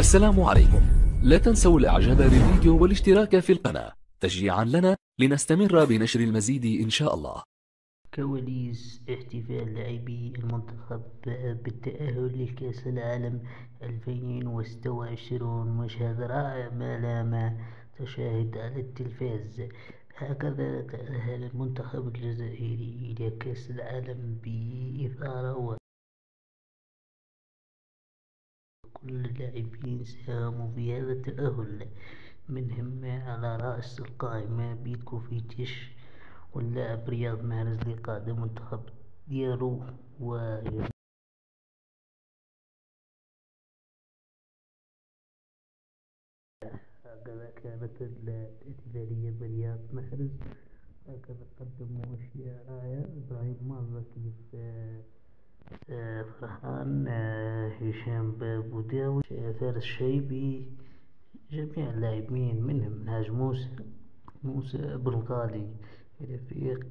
السلام عليكم. لا تنسوا الاعجاب بالفيديو والاشتراك في القناة تشجيعا لنا لنستمر بنشر المزيد إن شاء الله. كواليس احتفال لاعبي المنتخب بالتأهل لكأس العالم 2026، مشهد رائع ما لام تشاهد على التلفاز. هكذا تأهل المنتخب الجزائري إلى كأس العالم بإثارة، وكل اللاعبين ساهموا في هذا التأهل، منهم على رأس القائمة بيتكو فيتيش واللاعب رياض محرز اللي قاد المنتخب ديالو. هكذا كانت الاحتفالية برياض محرز، هكذا قدموا أشياء رائعة. إبراهيم مازا كيف فرحان، هشام بوداوي، فارس الشيبي، جميع اللاعبين، منهم نهاج موسى بلغالي، رفيق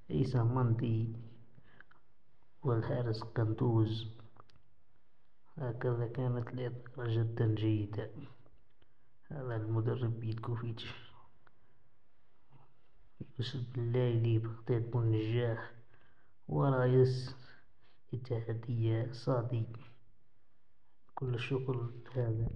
عيسى مندي، والحارس قندوز. هكذا كانت الإطارة جدا جيدة. هذا المدرب بيتكوفيتش، يوسف باللايلي، بغداد بن-نجاح، ورئيس اتحادية صادي. كل الشكر هذا.